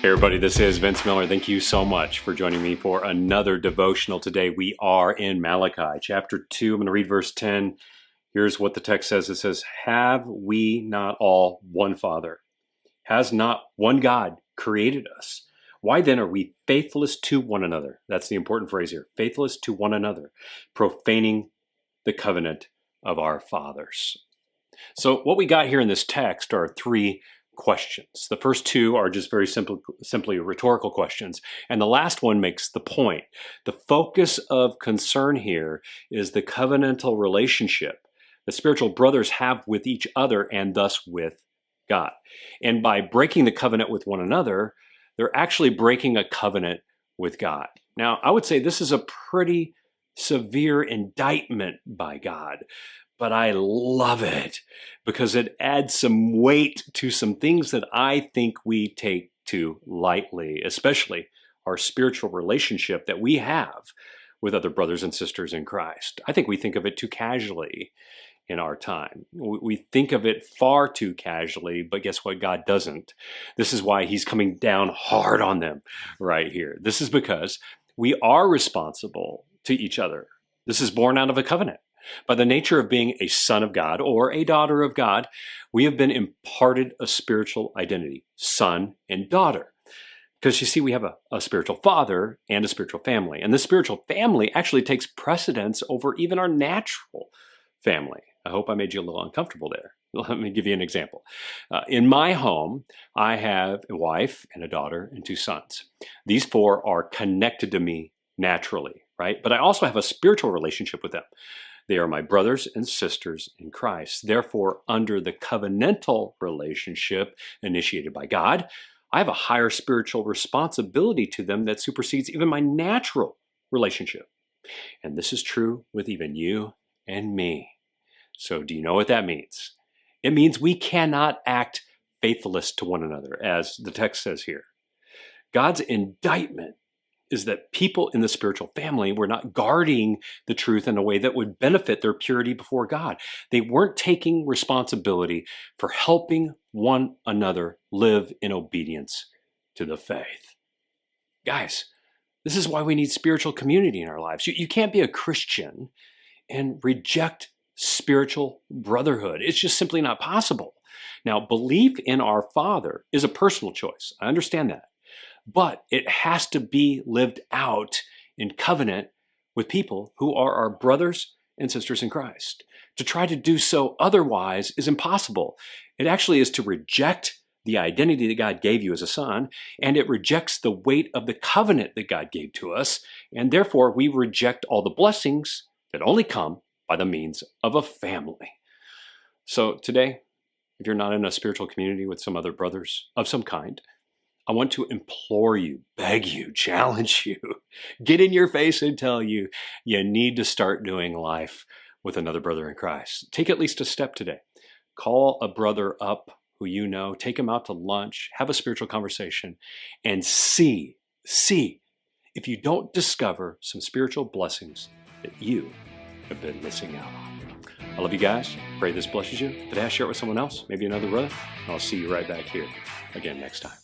Hey everybody, this is Vince Miller. Thank you so much for joining me for another devotional today. We are in Malachi chapter 2. I'm going to read verse 10. Here's what the text says. It says, "Have we not all one Father? Has not one God created us? Why then are we faithless to one another?" That's the important phrase here. Faithless to one another, profaning the covenant of our fathers. So what we got here in this text are three questions. The first two are just very simply rhetorical questions, and the last one makes the point. The focus of concern here is the covenantal relationship the spiritual brothers have with each other and thus with God. And by breaking the covenant with one another, they're actually breaking a covenant with God. Now, I would say this is a pretty severe indictment by God, but I love it because it adds some weight to some things that I think we take too lightly, especially our spiritual relationship that we have with other brothers and sisters in Christ. I think we think of it too casually in our time. We think of it far too casually, but guess what? God doesn't. This is why he's coming down hard on them right here. This is because we are responsible to each other. This is born out of a covenant. By the nature of being a son of God or a daughter of God, we have been imparted a spiritual identity, son and daughter. Because you see, we have a spiritual father and a spiritual family. And the spiritual family actually takes precedence over even our natural family. I hope I made you a little uncomfortable there. Let me give you an example. In my home, I have a wife and a daughter and two sons. These four are connected to me naturally, right? But I also have a spiritual relationship with them. They are my brothers and sisters in Christ. Therefore, under the covenantal relationship initiated by God, I have a higher spiritual responsibility to them that supersedes even my natural relationship. And this is true with even you and me. So do you know what that means? It means we cannot act faithless to one another, as the text says here. God's indictment is that people in the spiritual family were not guarding the truth in a way that would benefit their purity before God. They weren't taking responsibility for helping one another live in obedience to the faith. Guys, this is why we need spiritual community in our lives. You can't be a Christian and reject spiritual brotherhood. It's just simply not possible. Now, belief in our Father is a personal choice. I understand that. But it has to be lived out in covenant with people who are our brothers and sisters in Christ. To try to do so otherwise is impossible. It actually is to reject the identity that God gave you as a son, and it rejects the weight of the covenant that God gave to us, and therefore we reject all the blessings that only come by the means of a family. So today, if you're not in a spiritual community with some other brothers of some kind, I want to implore you, beg you, challenge you, get in your face and tell you, you need to start doing life with another brother in Christ. Take at least a step today. Call a brother up who you know, take him out to lunch, have a spiritual conversation, and see if you don't discover some spiritual blessings that you have been missing out on. I love you guys. Pray this blesses you. Today I share it with someone else, maybe another brother, and I'll see you right back here again next time.